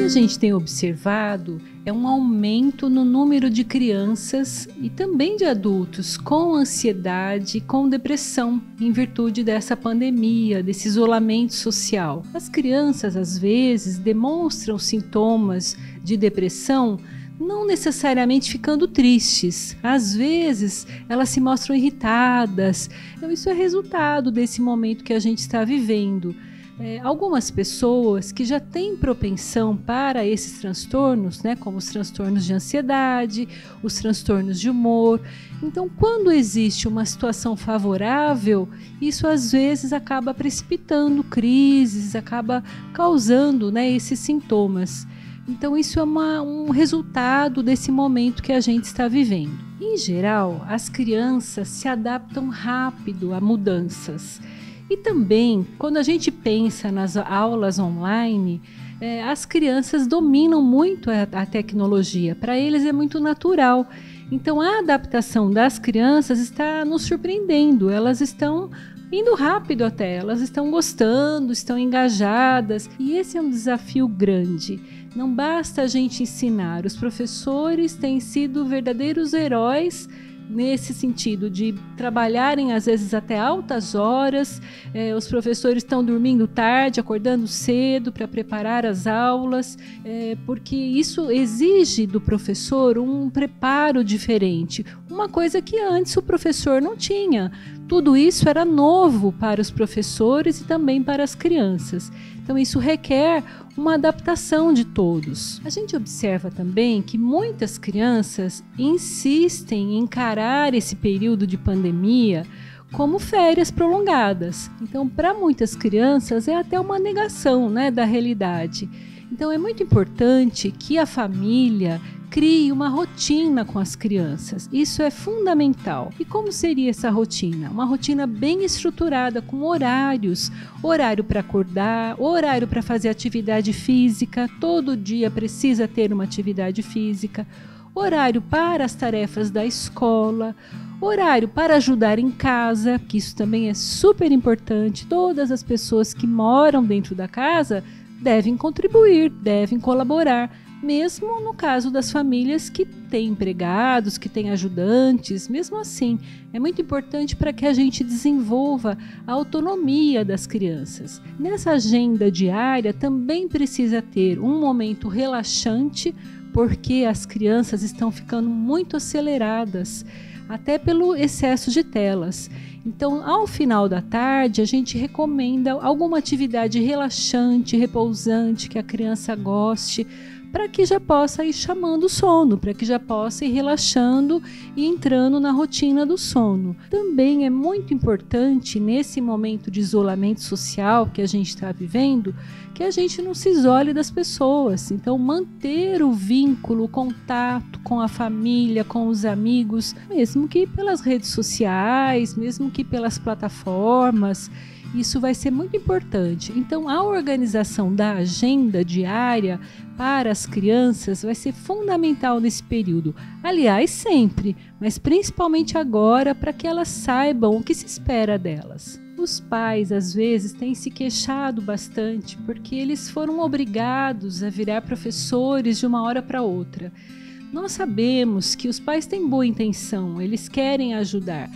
a gente tem observado é um aumento no número de crianças e também de adultos com ansiedade, com depressão, em virtude dessa pandemia, desse isolamento social. As crianças, às vezes, demonstram sintomas de depressão, não necessariamente ficando tristes. Às vezes, elas se mostram irritadas. Então, isso é resultado desse momento que a gente está vivendo. Algumas pessoas que já têm propensão para esses transtornos, né, como os transtornos de ansiedade, os transtornos de humor. Então, quando existe uma situação favorável, isso às vezes acaba precipitando crises, acaba causando, né, esses sintomas. Então, isso é um resultado desse momento que a gente está vivendo. Em geral, as crianças se adaptam rápido a mudanças. E também, quando a gente pensa nas aulas online, as crianças dominam muito a tecnologia. Para eles é muito natural. Então, a adaptação das crianças está nos surpreendendo. Elas estão indo rápido até, elas estão gostando, estão engajadas. E esse é um desafio grande. Não basta a gente ensinar. Os professores têm sido verdadeiros heróis nesse sentido de trabalharem às vezes até altas horas. Os professores estão dormindo tarde, acordando cedo para preparar as aulas, porque isso exige do professor um preparo diferente, uma coisa que antes o professor não tinha. Tudo isso era novo para os professores e também para as crianças. Então isso requer uma adaptação de todos. A gente observa também que muitas crianças insistem em encarar esse período de pandemia como férias prolongadas. Então, para muitas crianças é até uma negação, né, da realidade. Então é muito importante que a família crie uma rotina com as crianças. Isso é fundamental. E como seria essa rotina? Uma rotina bem estruturada, com horários. Horário para acordar, horário para fazer atividade física. Todo dia precisa ter uma atividade física. Horário para as tarefas da escola. Horário para ajudar em casa, que isso também é super importante. Todas as pessoas que moram dentro da casa devem contribuir, devem colaborar. Mesmo no caso das famílias que têm empregados, que têm ajudantes, mesmo assim, é muito importante para que a gente desenvolva a autonomia das crianças. Nessa agenda diária também precisa ter um momento relaxante, porque as crianças estão ficando muito aceleradas, até pelo excesso de telas. Então, ao final da tarde, a gente recomenda alguma atividade relaxante, repousante, que a criança goste, para que já possa ir chamando o sono, para que já possa ir relaxando e entrando na rotina do sono. Também é muito importante, nesse momento de isolamento social que a gente está vivendo, que a gente não se isole das pessoas. Então, manter o vínculo, o contato com a família, com os amigos, mesmo que pelas redes sociais, mesmo que pelas plataformas, isso vai ser muito importante. Então, a organização da agenda diária para as crianças vai ser fundamental nesse período. Aliás, sempre, mas principalmente agora, para que elas saibam o que se espera delas. Os pais, às vezes, têm se queixado bastante porque eles foram obrigados a virar professores de uma hora para outra. Nós sabemos que os pais têm boa intenção, eles querem ajudar.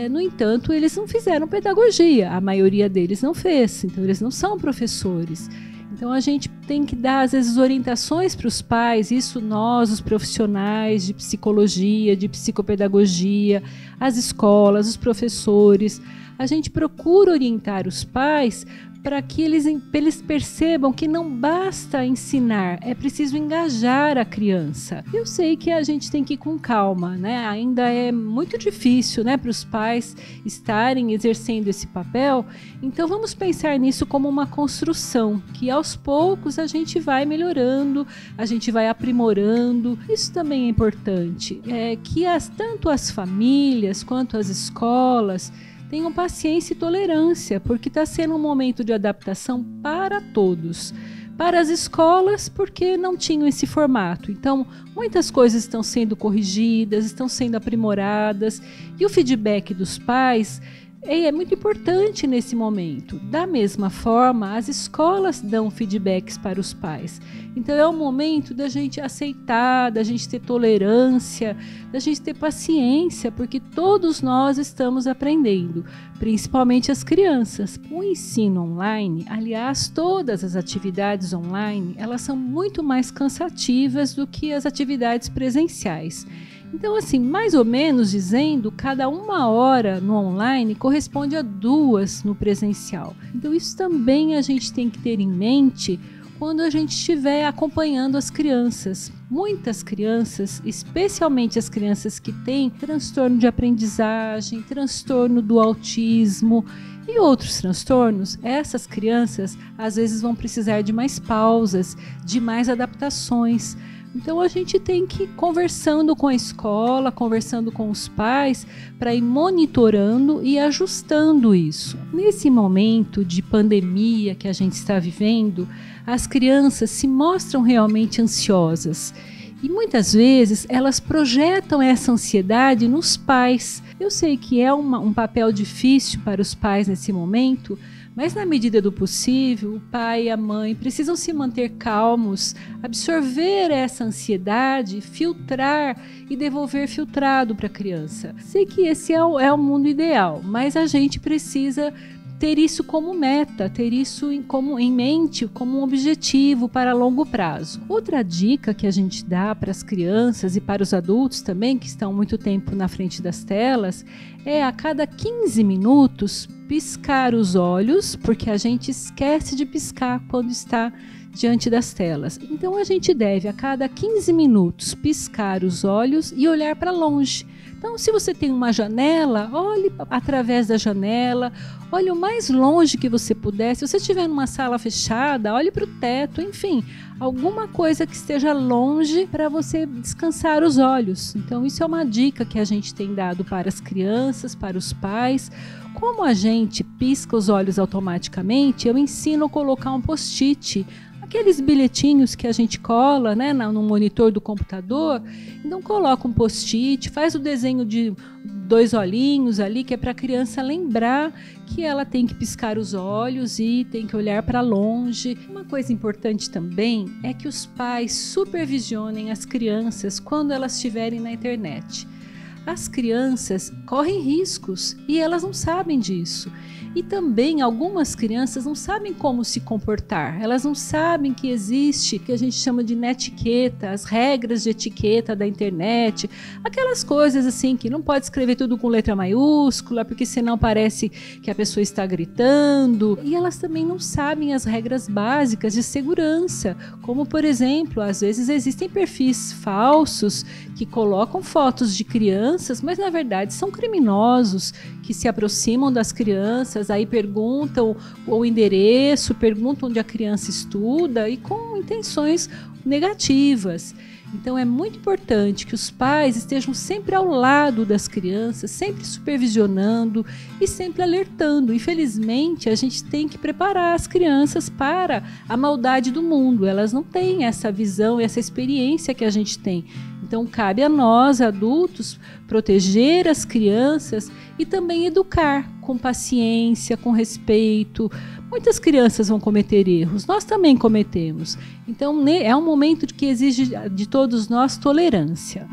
No entanto, eles não fizeram pedagogia, a maioria deles não fez, então eles não são professores. Então a gente tem que dar, às vezes, orientações para os pais, isso nós, os profissionais de psicologia, de psicopedagogia, as escolas, os professores, a gente procura orientar os pais para que eles percebam que não basta ensinar, é preciso engajar a criança. Eu sei que a gente tem que ir com calma, né? Ainda é muito difícil, né, para os pais estarem exercendo esse papel, então vamos pensar nisso como uma construção, que aos poucos a gente vai melhorando, a gente vai aprimorando. Isso também é importante, que tanto as famílias quanto as escolas tenham paciência e tolerância, porque está sendo um momento de adaptação para todos. Para as escolas, porque não tinham esse formato. Então, muitas coisas estão sendo corrigidas, estão sendo aprimoradas, e o feedback dos pais é muito importante nesse momento. Da mesma forma, as escolas dão feedbacks para os pais. Então é o momento da gente aceitar, da gente ter tolerância, da gente ter paciência, porque todos nós estamos aprendendo, principalmente as crianças. O ensino online, aliás, todas as atividades online, elas são muito mais cansativas do que as atividades presenciais. Então, assim, mais ou menos dizendo, cada 1 hora no online corresponde a 2 no presencial. Então, isso também a gente tem que ter em mente quando a gente estiver acompanhando as crianças. Muitas crianças, especialmente as crianças que têm transtorno de aprendizagem, transtorno do autismo e outros transtornos, essas crianças às vezes vão precisar de mais pausas, de mais adaptações. Então a gente tem que ir conversando com a escola, conversando com os pais, para ir monitorando e ajustando isso. Nesse momento de pandemia que a gente está vivendo, as crianças se mostram realmente ansiosas. E muitas vezes elas projetam essa ansiedade nos pais. Eu sei que é um papel difícil para os pais nesse momento, mas na medida do possível, o pai e a mãe precisam se manter calmos, absorver essa ansiedade, filtrar e devolver filtrado para a criança. Sei que esse é o mundo ideal, mas a gente precisa ter isso como meta, ter isso em mente, como um objetivo para longo prazo. Outra dica que a gente dá para as crianças e para os adultos também, que estão muito tempo na frente das telas, é a cada 15 minutos piscar os olhos, porque a gente esquece de piscar quando está diante das telas. Então a gente deve a cada 15 minutos piscar os olhos e olhar para longe. Então, se você tem uma janela, olhe através da janela, olhe o mais longe que você puder. Se você estiver numa sala fechada, olhe para o teto, enfim, alguma coisa que esteja longe para você descansar os olhos. Então, isso é uma dica que a gente tem dado para as crianças, para os pais. Como a gente pisca os olhos automaticamente, eu ensino a colocar um post-it, aqueles bilhetinhos que a gente cola, né, no monitor do computador. Então coloca um post-it, faz o desenho de 2 olhinhos ali, que é para a criança lembrar que ela tem que piscar os olhos e tem que olhar para longe. Uma coisa importante também é que os pais supervisionem as crianças quando elas estiverem na internet. As crianças correm riscos e elas não sabem disso. E também algumas crianças não sabem como se comportar. Elas não sabem que existe o que a gente chama de netiqueta, as regras de etiqueta da internet, aquelas coisas assim que não pode escrever tudo com letra maiúscula, porque senão parece que a pessoa está gritando. E elas também não sabem as regras básicas de segurança, como por exemplo, às vezes existem perfis falsos que colocam fotos de crianças, mas na verdade são criminosos que se aproximam das crianças, aí perguntam o endereço, perguntam onde a criança estuda e com intenções negativas. Então é muito importante que os pais estejam sempre ao lado das crianças, sempre supervisionando e sempre alertando. Infelizmente, a gente tem que preparar as crianças para a maldade do mundo. Elas não têm essa visão, essa experiência que a gente tem. Então cabe a nós, adultos, proteger as crianças e também educar com paciência, com respeito. Muitas crianças vão cometer erros, nós também cometemos. Então é um momento que exige de todos nós tolerância.